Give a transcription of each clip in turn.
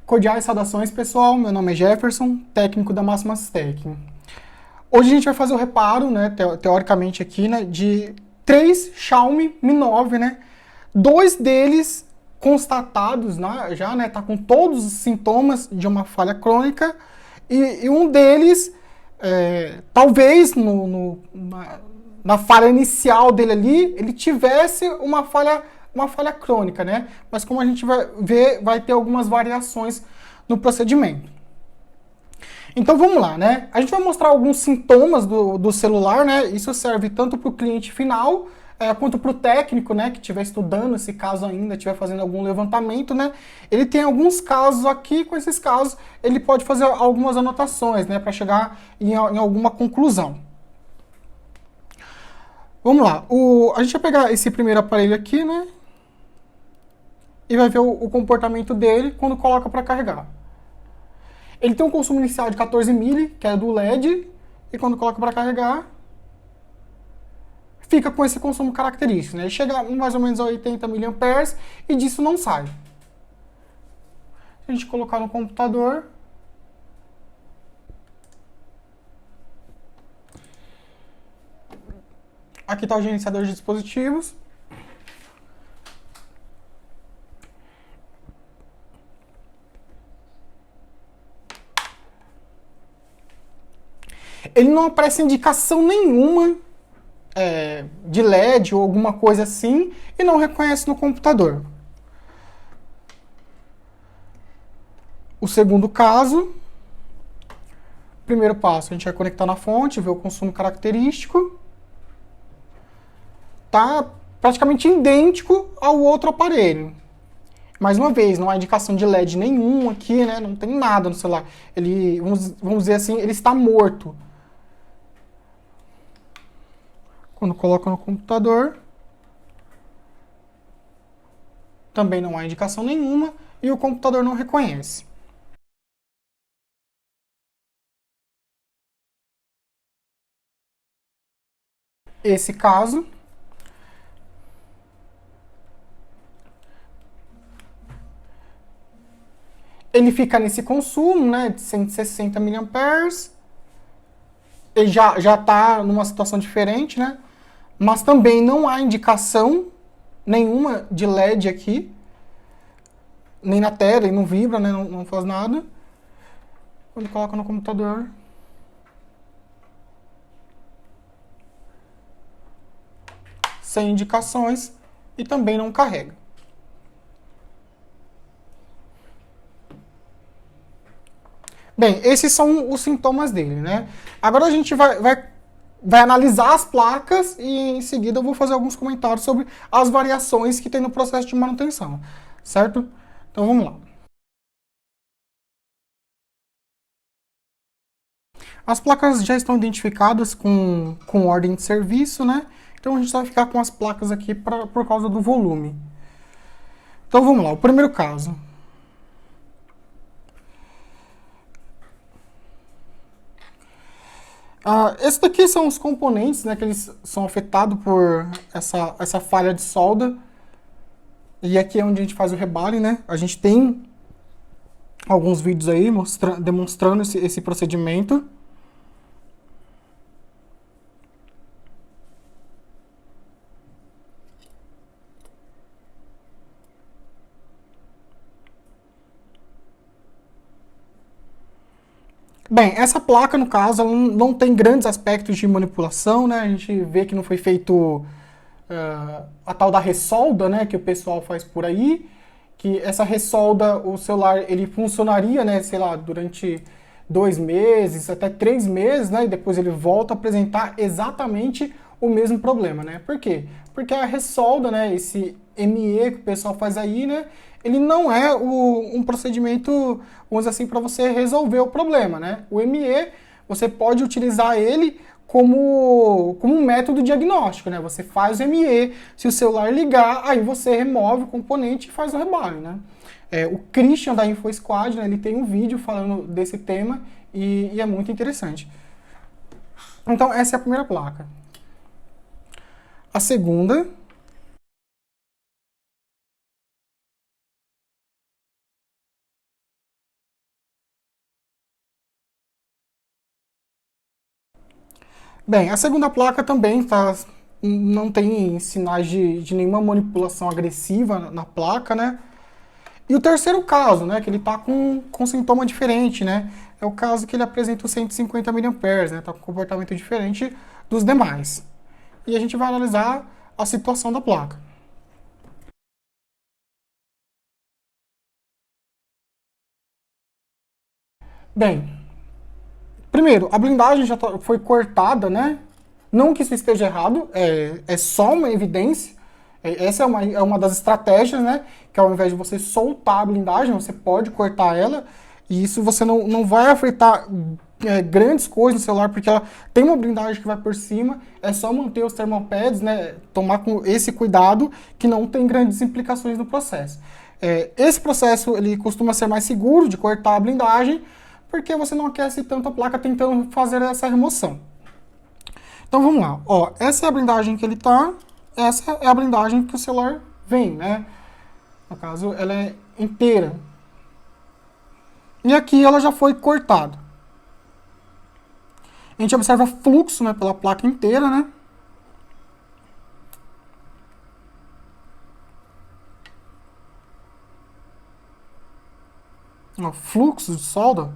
Cordiais saudações, pessoal. Meu nome é Jefferson, técnico da Máximas Tech. Hoje a gente vai fazer o reparo, né, teoricamente aqui, né, de 3 Xiaomi Mi 9, né? 2 deles constatados, né, já, né, tá com todos os sintomas de uma falha crônica e um deles, talvez na falha inicial dele ali, ele tivesse uma falha crônica, né? Mas como a gente vai ver, vai ter algumas variações no procedimento. Então vamos lá, né? A gente vai mostrar alguns sintomas do celular, né? Isso serve tanto para o cliente final, quanto para o técnico, né? Que estiver estudando esse caso ainda, estiver fazendo algum levantamento, né? Ele tem alguns casos aqui, com esses casos ele pode fazer algumas anotações, né? Para chegar em alguma conclusão. Vamos lá, a gente vai pegar esse primeiro aparelho aqui, né? E vai ver o comportamento dele quando coloca para carregar. Ele tem um consumo inicial de 14 mili, que é do LED, e quando coloca para carregar, fica com esse consumo característico, né? Ele chega mais ou menos a 80 mAh e disso não sai. Se a gente colocar no computador, aqui está o gerenciador de dispositivos. Ele não aparece indicação nenhuma de LED ou alguma coisa assim e não reconhece no computador. O segundo caso, primeiro passo, a gente vai conectar na fonte, ver o consumo característico. Tá praticamente idêntico ao outro aparelho. Mais uma vez, não há indicação de LED nenhum aqui, né? Não tem nada no celular. Ele, vamos dizer assim, ele está morto. Quando coloca no computador, também não há indicação nenhuma e o computador não reconhece. Esse caso, ele fica nesse consumo, né, de 160 mAh. Ele já está numa situação diferente, né? Mas também não há indicação nenhuma de LED aqui, nem na tela, ele não vibra, né? Não faz nada. Quando coloca no computador, sem indicações e também não carrega. Bem, esses são os sintomas dele, né? Agora a gente vai analisar as placas e em seguida eu vou fazer alguns comentários sobre as variações que tem no processo de manutenção, certo? Então vamos lá. As placas já estão identificadas com ordem de serviço, né? Então a gente vai ficar com as placas aqui por causa do volume. Então vamos lá, o primeiro caso. Esses daqui são os componentes, né, que eles são afetados por essa falha de solda. E aqui é onde a gente faz o rebale, né? A gente tem alguns vídeos aí demonstrando esse procedimento. Bem, essa placa, no caso, ela não tem grandes aspectos de manipulação, né? A gente vê que não foi feito a tal da ressolda, né, que o pessoal faz por aí, que essa ressolda, o celular, ele funcionaria, né, sei lá, durante 2 meses, até 3 meses, né, e depois ele volta a apresentar exatamente o mesmo problema, né? Por quê? Porque a ressolda, né, esse ME que o pessoal faz aí, né, ele não é um procedimento, vamos dizer assim, para você resolver o problema, né? O ME, você pode utilizar ele como um método diagnóstico, né? Você faz o ME, se o celular ligar, aí você remove o componente e faz o rebalo, né? O Christian da InfoSquad, né, ele tem um vídeo falando desse tema e é muito interessante. Então essa é a primeira placa. A segunda Bem, a segunda placa também não tem sinais de nenhuma manipulação agressiva na placa, né? E o terceiro caso, né, que ele está com sintoma diferente, né? É o caso que ele apresenta os 150 mA, né? Está com um comportamento diferente dos demais. E a gente vai analisar a situação da placa. Bem, primeiro, a blindagem já foi cortada, né? Não que isso esteja errado, é só uma evidência. Essa é uma das estratégias, né? Que ao invés de você soltar a blindagem, você pode cortar ela. E isso você não vai afetar grandes coisas no celular, porque ela tem uma blindagem que vai por cima. É só manter os thermalpads, né? Tomar com esse cuidado, que não tem grandes implicações no processo. Esse processo ele costuma ser mais seguro de cortar a blindagem, porque você não aquece tanto a placa tentando fazer essa remoção. Então vamos lá. Ó, essa é a blindagem que ele tá, essa é a blindagem que o celular vem, né? No caso, ela é inteira. E aqui ela já foi cortada. A gente observa fluxo, né, pela placa inteira, né? Ó, fluxo de solda.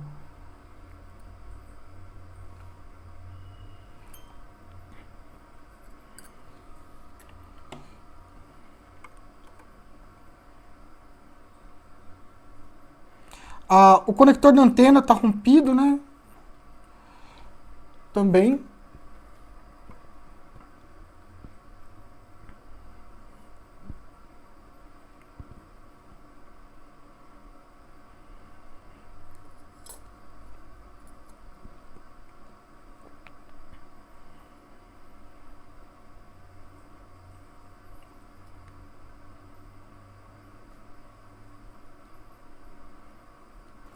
O conector da antena está rompido, né? Também.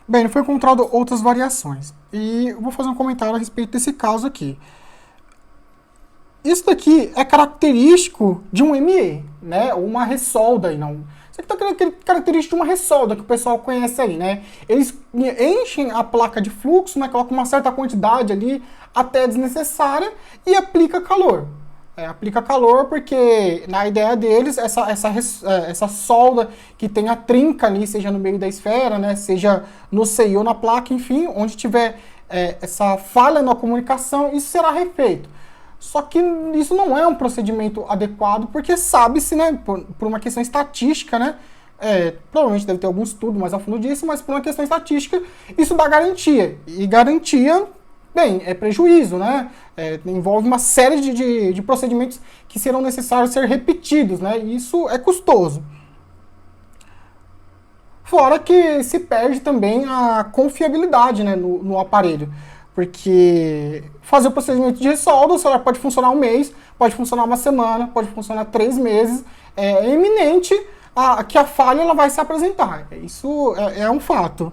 Bem, foi encontrado outras variações. E eu vou fazer um comentário a respeito desse caso aqui. Isso daqui é característico de um ME, né? Ou uma ressolda aí, não. Isso aqui tá característico de uma ressolda que o pessoal conhece aí, né? Eles enchem a placa de fluxo, né? Colocam uma certa quantidade ali, até desnecessária, e aplica calor. Aplica calor porque, na ideia deles, essa solda que tem a trinca ali, seja no meio da esfera, né? Seja no seio ou na placa, enfim, onde tiver essa falha na comunicação, isso será refeito. Só que isso não é um procedimento adequado, porque sabe-se, né, por uma questão estatística, né, provavelmente deve ter algum estudo mais a fundo disso, mas por uma questão estatística, isso dá garantia. E garantia, bem, é prejuízo, né, envolve uma série de procedimentos que serão necessários ser repetidos, né, e isso é custoso. Fora que se perde também a confiabilidade, né, no aparelho. Porque fazer o procedimento de ressolda, o celular pode funcionar um mês, pode funcionar uma semana, pode funcionar 3 meses. É iminente que a falha ela vai se apresentar. Isso é um fato.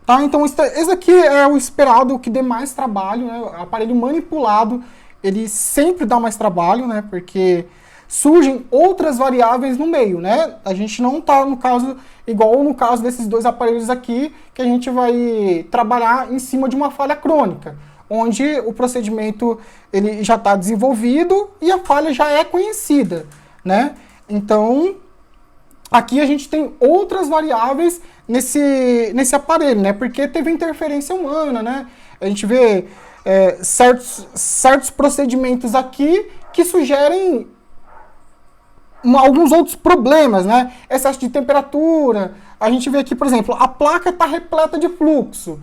Tá? Então, esse aqui é o esperado, o que dê mais trabalho. Né? O aparelho manipulado, ele sempre dá mais trabalho, né? Porque surgem outras variáveis no meio, né? A gente não está no caso, igual no caso desses dois aparelhos aqui, que a gente vai trabalhar em cima de uma falha crônica, onde o procedimento ele já está desenvolvido e a falha já é conhecida, né? Então, aqui a gente tem outras variáveis nesse aparelho, né? Porque teve interferência humana, né? A gente vê certos procedimentos aqui que sugerem alguns outros problemas, né? Excesso de temperatura. A gente vê aqui, por exemplo, a placa está repleta de fluxo.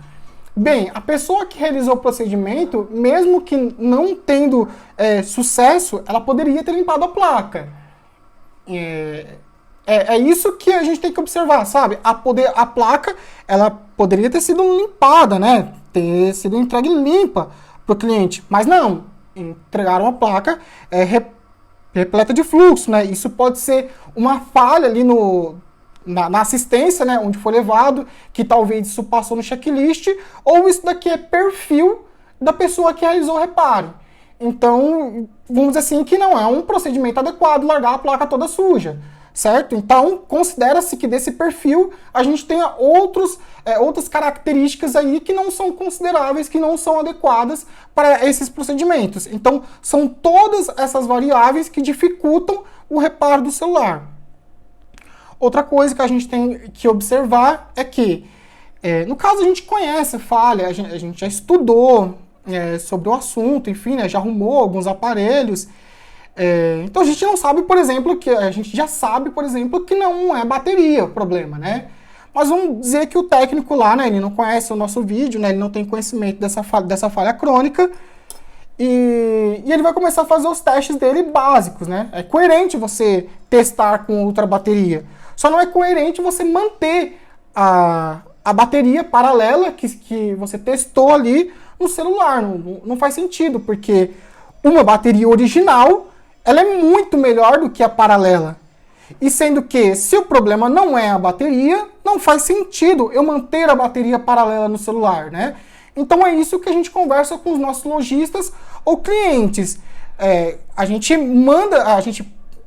Bem, a pessoa que realizou o procedimento, mesmo que não tendo sucesso, ela poderia ter limpado a placa. É isso que a gente tem que observar, sabe? A placa, ela poderia ter sido limpada, né? Ter sido entregue limpa para o cliente. Mas não, entregaram a placa repleta de fluxo, né? Isso pode ser uma falha ali na assistência, né? Onde foi levado, que talvez isso passou no checklist, ou isso daqui é perfil da pessoa que realizou o reparo. Então, vamos dizer assim, que não é um procedimento adequado largar a placa toda suja. certo? Então, considera-se que desse perfil a gente tenha outras características aí que não são consideráveis, que não são adequadas para esses procedimentos. Então, são todas essas variáveis que dificultam o reparo do celular. Outra coisa que a gente tem que observar é que, no caso a gente conhece a falha, a gente já estudou sobre o assunto, enfim, né, já arrumou alguns aparelhos. Então a gente não sabe, por exemplo, a gente já sabe, por exemplo, que não é bateria o problema, né? Mas vamos dizer que o técnico lá, né, ele não conhece o nosso vídeo, né, ele não tem conhecimento dessa falha crônica e ele vai começar a fazer os testes dele básicos, né? É coerente você testar com outra bateria, só não é coerente você manter a bateria paralela que você testou ali no celular, não faz sentido, porque uma bateria original ela é muito melhor do que a paralela. E sendo que, se o problema não é a bateria, não faz sentido eu manter a bateria paralela no celular, né? Então é isso que a gente conversa com os nossos lojistas ou clientes. A gente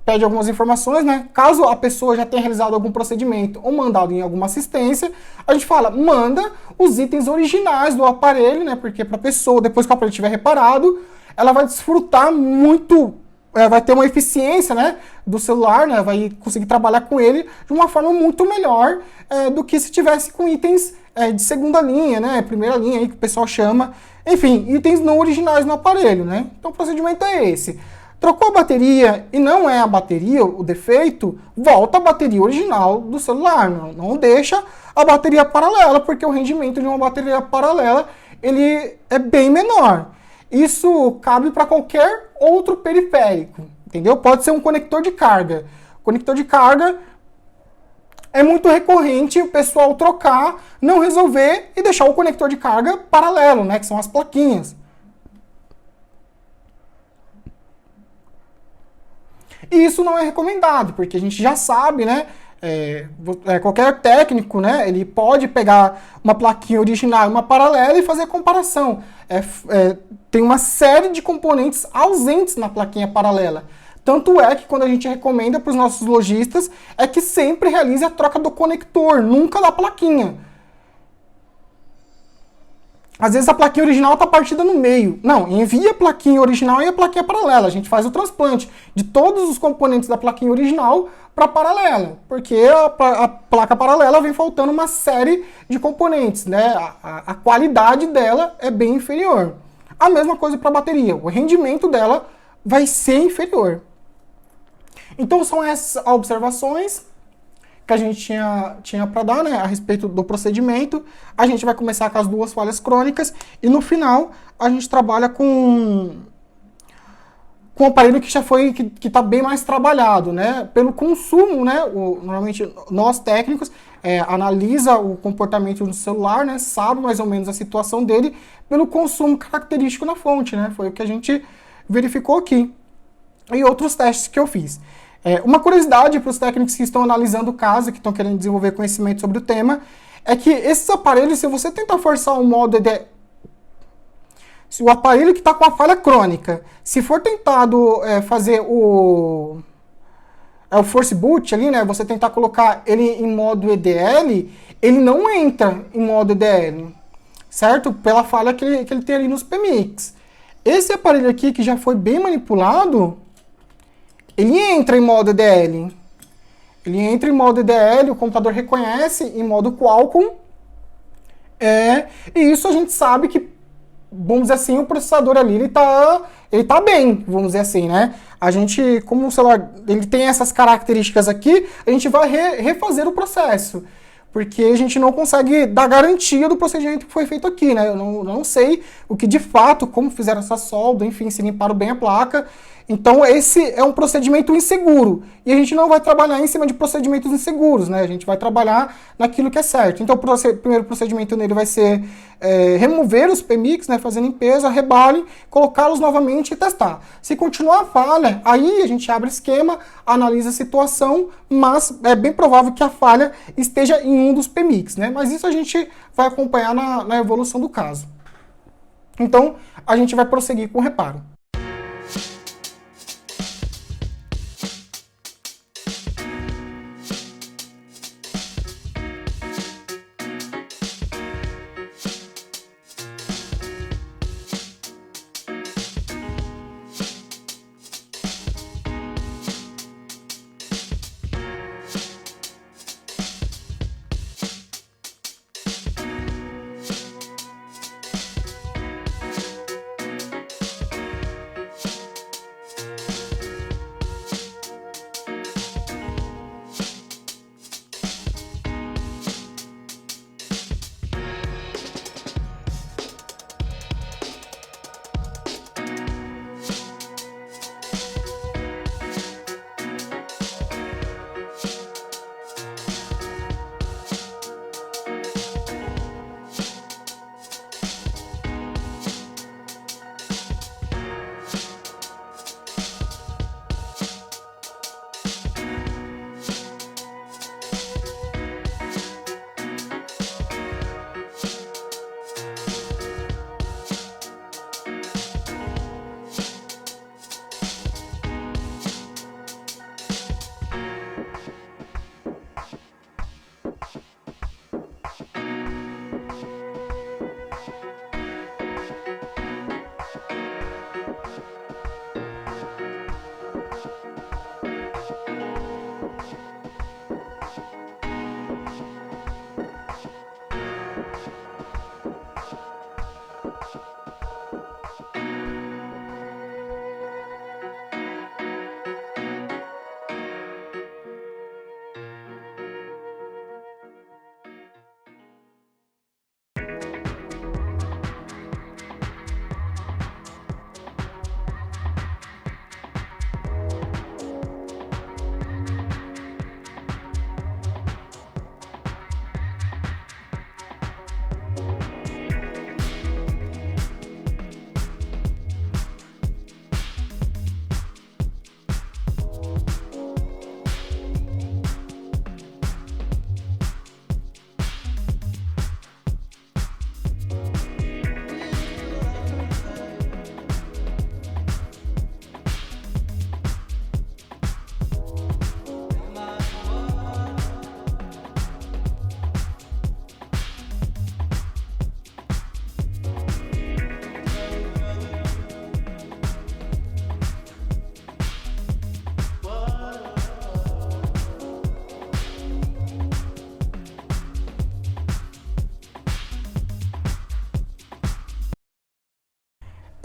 pede algumas informações, né? Caso a pessoa já tenha realizado algum procedimento ou mandado em alguma assistência, a gente fala, manda os itens originais do aparelho, né? Porque para a pessoa, depois que o aparelho estiver reparado, ela vai desfrutar muito, vai ter uma eficiência, né, do celular, né, vai conseguir trabalhar com ele de uma forma muito melhor do que se tivesse com itens de segunda linha, né, primeira linha aí que o pessoal chama, enfim, itens não originais no aparelho, né. Então o procedimento é esse. Trocou a bateria e não é a bateria o defeito, volta a bateria original do celular, não deixa a bateria paralela, porque o rendimento de uma bateria paralela ele é bem menor. Isso cabe para qualquer outro periférico, entendeu? Pode ser um conector de carga. Conector de carga é muito recorrente o pessoal trocar, não resolver e deixar o conector de carga paralelo, né? Que são as plaquinhas. E isso não é recomendado, porque a gente já sabe, né? Qualquer técnico, né? Ele pode pegar uma plaquinha original e uma paralela e fazer a comparação. Tem uma série de componentes ausentes na plaquinha paralela. Tanto é que quando a gente recomenda para os nossos lojistas é que sempre realize a troca do conector, nunca da plaquinha. Às vezes a plaquinha original está partida no meio. Não, envia a plaquinha original e a plaquinha paralela. A gente faz o transplante de todos os componentes da plaquinha original para a paralela, porque a placa paralela vem faltando uma série de componentes, né? A qualidade dela é bem inferior. A mesma coisa para a bateria, o rendimento dela vai ser inferior. Então são essas observações que a gente tinha para dar, né, a respeito do procedimento. A gente vai começar com as duas falhas crônicas e no final a gente trabalha com um aparelho que já foi, que está bem mais trabalhado, né, pelo consumo, né, normalmente nós técnicos analisa o comportamento do celular, né, sabe mais ou menos a situação dele pelo consumo característico na fonte, né, foi o que a gente verificou aqui. E outros testes que eu fiz. Uma curiosidade para os técnicos que estão analisando o caso, que estão querendo desenvolver conhecimento sobre o tema, é que esses aparelhos, se você tentar forçar o modo se o aparelho que está com a falha crônica, se for tentado fazer o force boot ali, né, você tentar colocar ele em modo EDL, ele não entra em modo EDL, certo? Pela falha que ele tem ali nos PMICs. Esse aparelho aqui, que já foi bem manipulado, ele entra em modo EDL. Ele entra em modo EDL, o computador reconhece em modo Qualcomm. E isso a gente sabe que, vamos dizer assim, o processador ali, ele tá bem, vamos dizer assim, né? A gente, como o celular ele tem essas características aqui, a gente vai refazer o processo. Porque a gente não consegue dar garantia do procedimento que foi feito aqui, né? Eu não sei o que de fato, como fizeram essa solda, enfim, se limparam bem a placa. Então esse é um procedimento inseguro. E a gente não vai trabalhar em cima de procedimentos inseguros, né? A gente vai trabalhar naquilo que é certo. Então o primeiro procedimento nele vai ser remover os PMICs, né? Fazer limpeza, rebale, colocá-los novamente e testar. Se continuar a falha, aí a gente abre esquema, analisa a situação, mas é bem provável que a falha esteja em um dos PMICs, né? Mas isso a gente vai acompanhar na evolução do caso. Então a gente vai prosseguir com o reparo.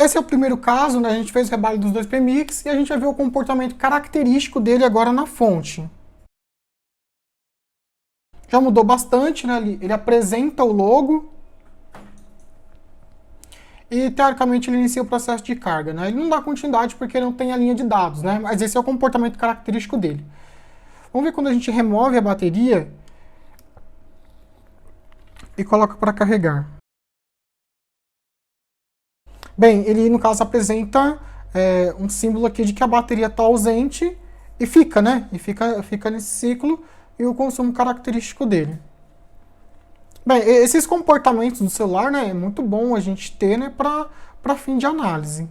Esse é o primeiro caso, né? A gente fez o rebalho dos dois PMICs e a gente vai ver o comportamento característico dele agora na fonte. Já mudou bastante, né? Ele apresenta o logo e, teoricamente, ele inicia o processo de carga, né? Ele não dá continuidade porque não tem a linha de dados, né? Mas esse é o comportamento característico dele. Vamos ver quando a gente remove a bateria e coloca para carregar. Bem, ele no caso apresenta um símbolo aqui de que a bateria está ausente e fica, né? E fica nesse ciclo e o consumo característico dele. Bem, esses comportamentos do celular, né, é muito bom a gente ter, né, para fim de análise.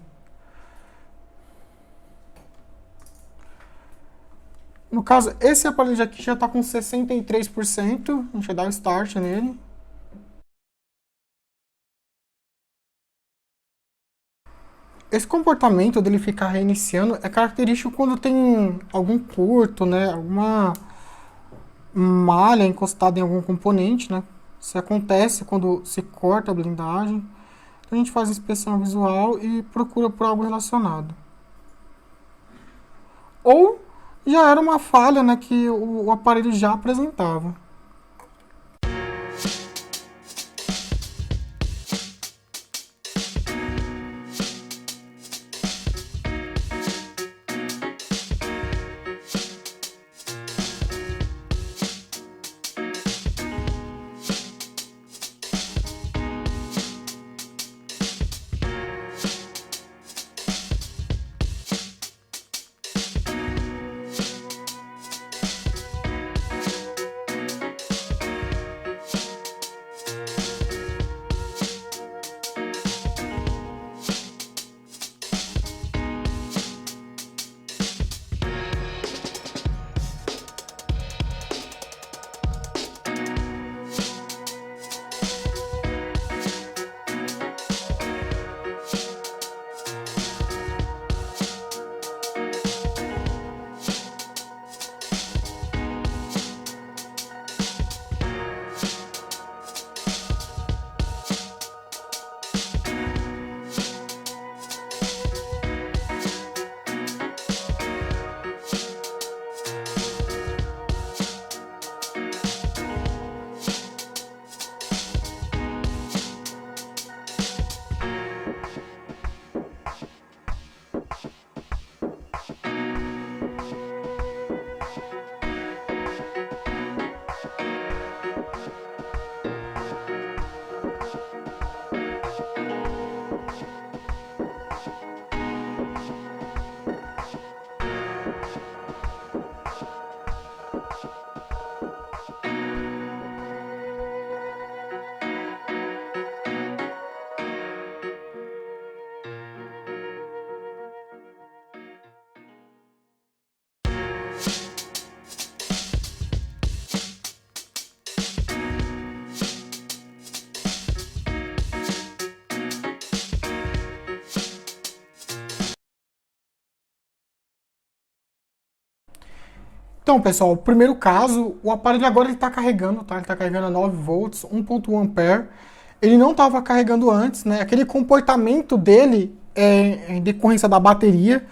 No caso, esse aparelho aqui já está com 63%, a gente vai dar o start nele. Esse comportamento dele ficar reiniciando é característico quando tem algum curto, né, alguma malha encostada em algum componente, né? Isso acontece quando se corta a blindagem. Então a gente faz inspeção visual e procura por algo relacionado. Ou já era uma falha, né, que o aparelho já apresentava. Então, pessoal, o primeiro caso, o aparelho agora ele está carregando, tá? Ele está carregando a 9 volts, 1.1 ampere. Ele não estava carregando antes, né? Aquele comportamento dele é em decorrência da bateria.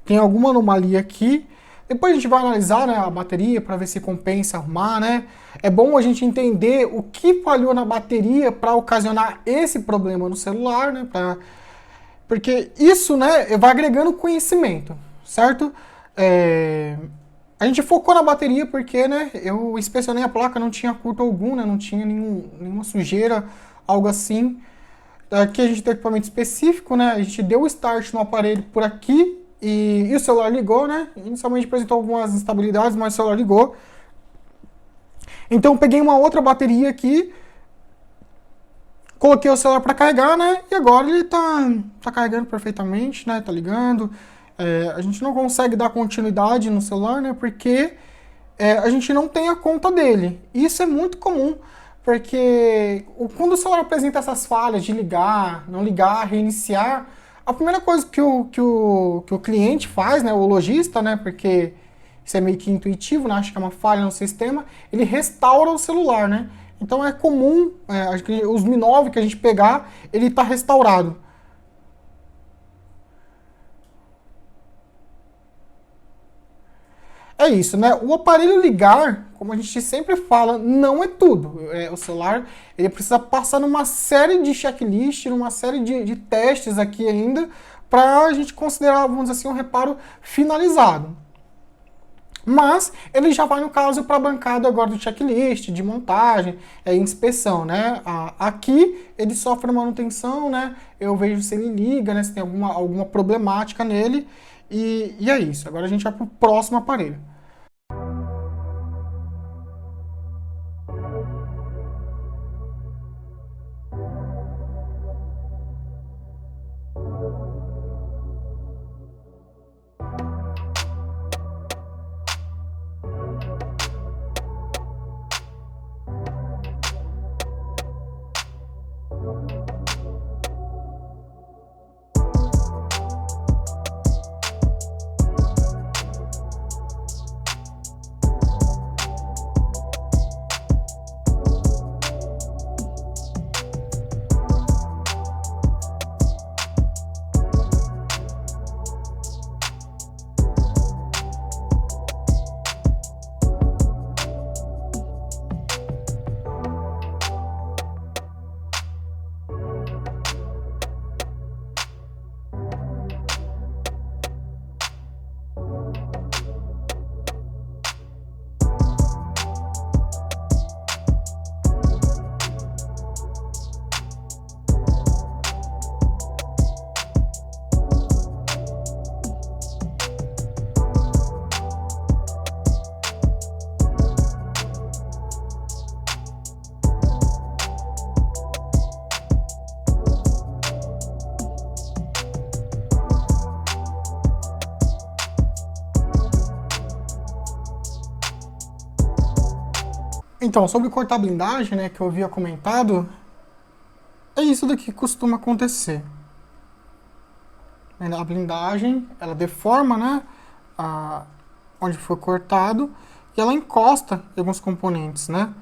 Tem alguma anomalia aqui. Depois a gente vai analisar, né, a bateria para ver se compensa arrumar, né? É bom a gente entender o que falhou na bateria para ocasionar esse problema no celular, né? Porque isso, né, vai agregando conhecimento, certo? A gente focou na bateria porque, né, eu inspecionei a placa, não tinha curto algum, né, não tinha nenhuma sujeira, algo assim. Aqui a gente tem equipamento específico, né, a gente deu o start no aparelho por aqui e o celular ligou, né, inicialmente apresentou algumas instabilidades, mas o celular ligou. Então eu peguei uma outra bateria aqui, coloquei o celular para carregar, né, e agora ele tá carregando perfeitamente, né, tá ligando. A gente não consegue dar continuidade no celular, né? Porque a gente não tem a conta dele. Isso é muito comum, porque quando o celular apresenta essas falhas de ligar, não ligar, reiniciar, a primeira coisa que o cliente faz, né? O lojista, né? Porque isso é meio que intuitivo, né? Acha que é uma falha no sistema, ele restaura o celular, né? Então é comum, os Mi 9 que a gente pegar, ele está restaurado. É isso, né? O aparelho ligar, como a gente sempre fala, não é tudo. O celular ele precisa passar numa série de checklists, numa série de testes aqui ainda, para a gente considerar, vamos dizer assim, um reparo finalizado. Mas ele já vai, no caso, para a bancada agora do checklist, de montagem, inspeção, né? Aqui ele sofre manutenção, né? Eu vejo se ele liga, né? Se tem alguma problemática nele. E é isso. Agora a gente vai para o próximo aparelho. Então, sobre cortar blindagem, né, que eu havia comentado, é isso daqui que costuma acontecer. A blindagem, ela deforma, né, onde foi cortado, e ela encosta em alguns componentes, né.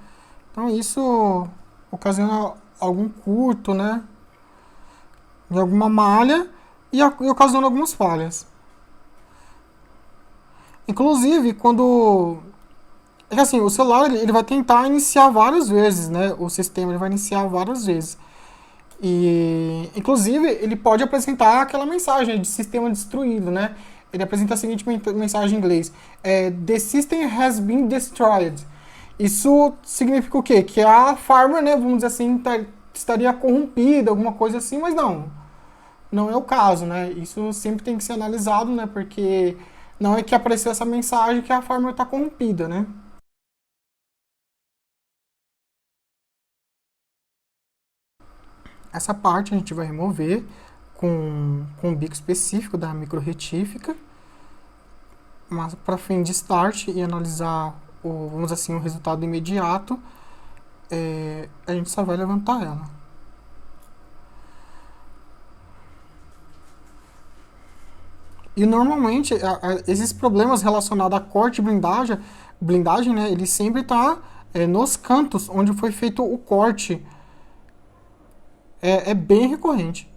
Então isso ocasiona algum curto, né, de alguma malha e ocasiona algumas falhas. Inclusive, quando... É que assim, o celular ele vai tentar iniciar várias vezes, né, o sistema ele vai iniciar várias vezes. E, inclusive, ele pode apresentar aquela mensagem de sistema destruído, né? Ele apresenta a seguinte mensagem em inglês: The system has been destroyed. Isso significa o quê? Que a firmware, né, vamos dizer assim, estaria corrompida, alguma coisa assim, mas não é o caso, né? Isso sempre tem que ser analisado, né? Porque não é que apareceu essa mensagem que a firmware está corrompida, né? Essa parte a gente vai remover com um bico específico da micro retífica, mas para fim de start e analisar vamos dizer assim, o resultado imediato, a gente só vai levantar ela. E normalmente esses problemas relacionados a corte e blindagem, né, ele sempre está nos cantos onde foi feito o corte. É bem recorrente.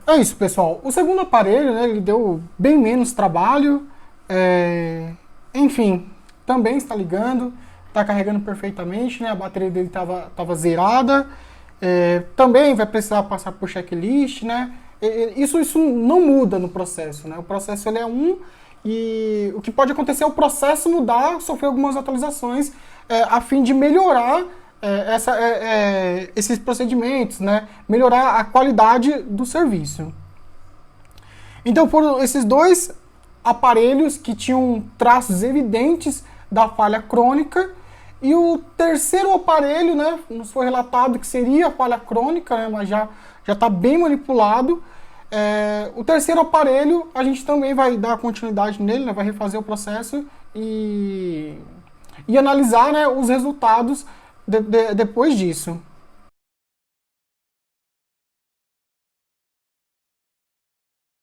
É isso, pessoal. O segundo aparelho, né, ele deu bem menos trabalho. Enfim, também está ligando, está carregando perfeitamente, né? A bateria dele estava zerada. Também vai precisar passar por checklist, né? Isso não muda no processo, né? O processo ele é e o que pode acontecer é o processo mudar, sofrer algumas atualizações a fim de melhorar esses procedimentos, né? Melhorar a qualidade do serviço. Então foram esses dois aparelhos que tinham traços evidentes da falha crônica, e o terceiro aparelho, né, nos foi relatado que seria a falha crônica, né, mas já está bem manipulado. O terceiro aparelho a gente também vai dar continuidade nele, né, vai refazer o processo e analisar, né, os resultados depois disso.